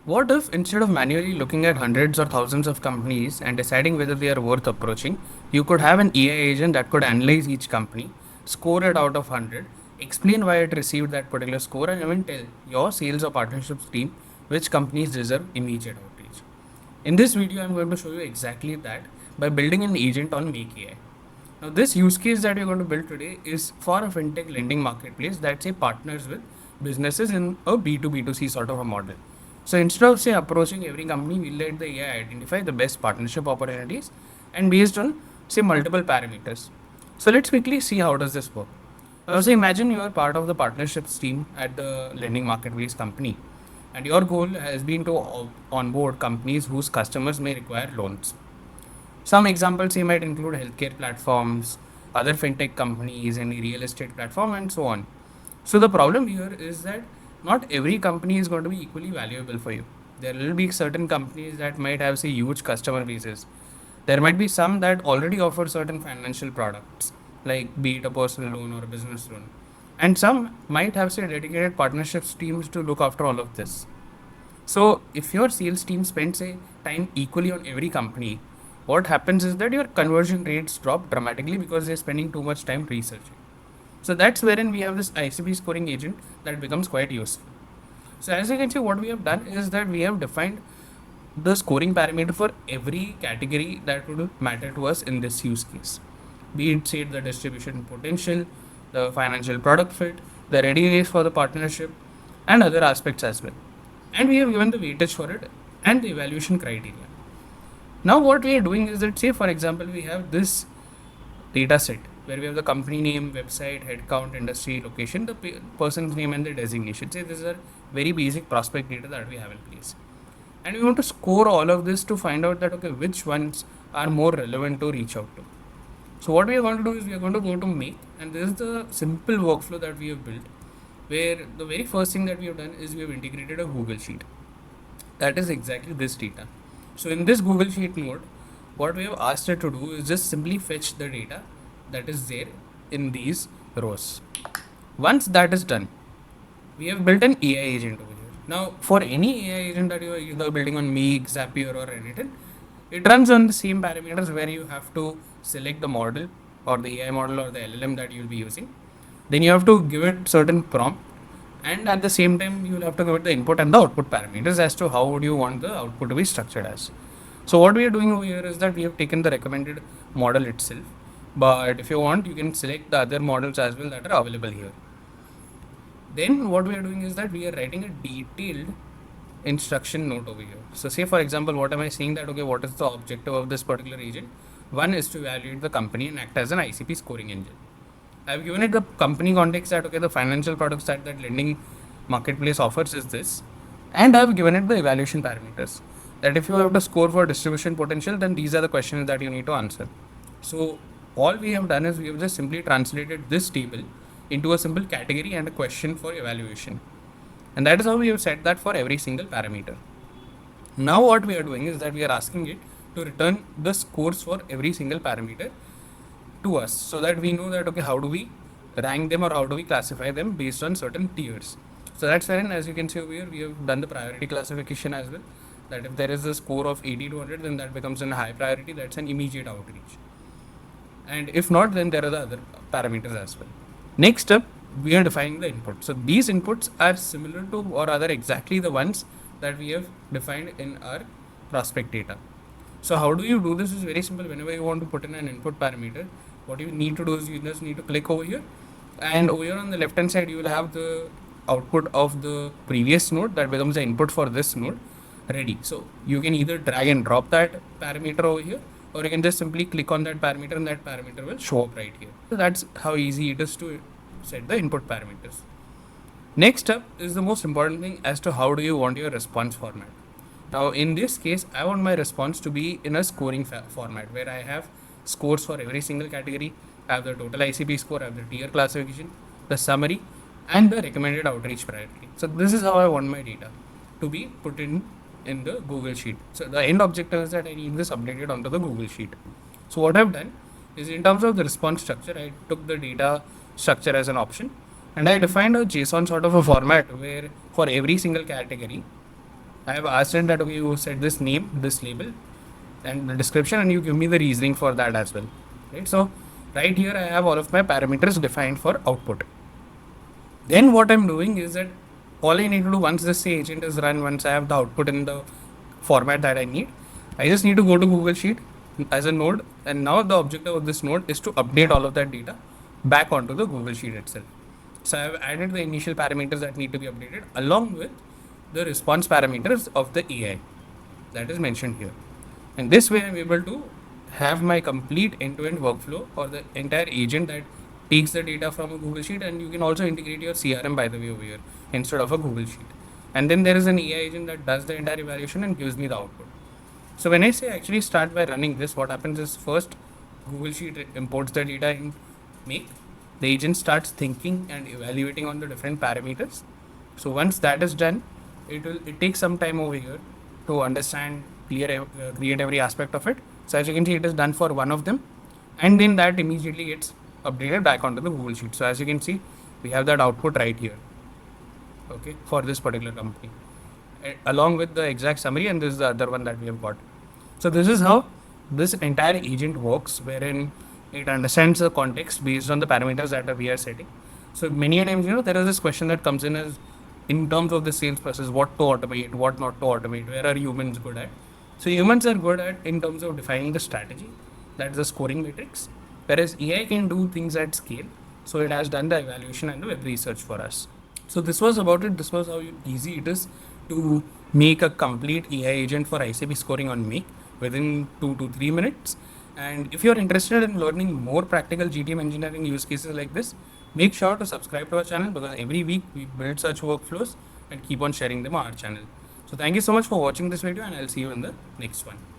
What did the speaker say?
What if instead of manually looking at hundreds or thousands of companies and deciding whether they are worth approaching, you could have an AI agent that could analyze each company, score it out of 100, explain why it received that particular score, and even tell your sales or partnerships team which companies deserve immediate outreach? In this video, I'm going to show you exactly that by building an agent on Make AI. Now, this use case that we're going to build today is for a fintech lending marketplace that say partners with businesses in a B2B2C sort of a model. So instead of say approaching every company, we let the AI identify the best partnership opportunities and based on say multiple parameters. So let's quickly see how does this work. Now, say imagine you are part of the partnerships team at the lending marketplace company, and your goal has been to onboard companies whose customers may require loans. Some examples you might include healthcare platforms, other fintech companies, any real estate platform, and so on. So the problem here is that not every company is going to be equally valuable for you. There will be certain companies that might have say huge customer bases. There might be some that already offer certain financial products, like be it a personal loan or a business loan. And some might have say dedicated partnerships teams to look after all of this. So if your sales team spends say time equally on every company, what happens is that your conversion rates drop dramatically because they're spending too much time researching. So that's wherein we have this ICP scoring agent that becomes quite useful. So as you can see, what we have done is that we have defined the scoring parameter for every category that would matter to us in this use case. Be it say the distribution potential, the financial product fit, the readiness for the partnership, and other aspects as well. And we have given the weightage for it and the evaluation criteria. Now what we are doing is that say for example we have this data set where we have the company name, website, headcount, industry, location, the person's name and the designation. Say these are very basic prospect data that we have in place. And we want to score all of this to find out that okay which ones are more relevant to reach out to. So what we are going to do is we are going to go to Make, and this is the simple workflow that we have built where the very first thing that we have done is we have integrated a Google Sheet. That is exactly this data. So in this Google Sheet node, what we have asked it to do is just simply fetch the data that is there in these rows. Once that is done, we have built an AI agent over here. Now, for any AI agent that you are either building on Meek, Zapier, or anything, it runs on the same parameters where you have to select the model or the AI model or the LLM that you'll be using. Then you have to give it certain prompt, and at the same time you will have to give it the input and the output parameters as to how would you want the output to be structured as. So what we are doing over here is that we have taken the recommended model itself, but if you want you can select the other models as well that are available here. Then what we are doing is that we are writing a detailed instruction note over here. So say for example, what am I saying that okay, what is the objective of this particular agent? One is to evaluate the company and act as an ICP scoring engine. I've given it the company context that okay, the financial products that lending marketplace offers is this, and I've given it the evaluation parameters that if you have to score for distribution potential, then these are the questions that you need to answer. So all we have done is we have just simply translated this table into a simple category and a question for evaluation, and that is how we have set that for every single parameter. Now what we are doing is that we are asking it to return the scores for every single parameter to us so that we know that okay how do we rank them or how do we classify them based on certain tiers. So that's wherein as you can see over here we have done the priority classification as well, that if there is a score of 80 to 100 then that becomes a high priority, that's an immediate outreach, and if not then there are the other parameters as well. Next up we are defining the input. So these inputs are similar to or rather exactly the ones that we have defined in our prospect data. So how do you do this is very simple. Whenever you want to put in an input parameter, what you need to do is you just need to click over here, and over here on the left hand side you will have the output of the previous node that becomes the input for this node ready. So you can either drag and drop that parameter over here, or you can just simply click on that parameter and that parameter will show up right here. So that's how easy it is to set the input parameters. Next up is the most important thing as to how do you want your response format. Now in this case, I want my response to be in a scoring format where I have scores for every single category. I have the total ICP score, I have the tier classification, the summary, and the recommended outreach priority. So this is how I want my data to be put in the Google Sheet. So the end objective is that I need this updated onto the Google Sheet. So what I've done is in terms of the response structure, I took the data structure as an option and I defined a JSON sort of a format where for every single category I have asked it that okay, you set this name, this label, and the description, and you give me the reasoning for that as well. Right. So right here I have all of my parameters defined for output. Then what I'm doing is that all I need to do once this agent is run, once I have the output in the format that I need, I just need to go to Google Sheet as a node, and now the objective of this node is to update all of that data back onto the Google Sheet itself. So I've added the initial parameters that need to be updated along with the response parameters of the AI that is mentioned here. And this way I'm able to have my complete end-to-end workflow or the entire agent that takes the data from a Google Sheet, and you can also integrate your CRM by the way over here instead of a Google Sheet. And then there is an AI agent that does the entire evaluation and gives me the output. So when I say actually start by running this, what happens is first Google Sheet imports the data in Make. The agent starts thinking and evaluating on the different parameters. So once that is done, it takes some time over here to understand, create every aspect of it. So as you can see, it is done for one of them, and then that immediately gets updated back onto the Google Sheet. So as you can see, we have that output right here. Okay, for this particular company, along with the exact summary, and this is the other one that we have got. So this is how this entire agent works, wherein it understands the context based on the parameters that we are setting. So many a times, there is this question that comes in as in terms of the sales process, what to automate, what not to automate, where are humans good at? So humans are good at in terms of defining the strategy, that's the scoring matrix, whereas AI can do things at scale. So it has done the evaluation and the web research for us. So this was about it. This was how easy it is to make a complete AI agent for ICP scoring on Make within 2 to 3 minutes. And if you're interested in learning more practical GTM engineering use cases like this, make sure to subscribe to our channel, because every week we build such workflows and keep on sharing them on our channel. So thank you so much for watching this video, and I'll see you in the next one.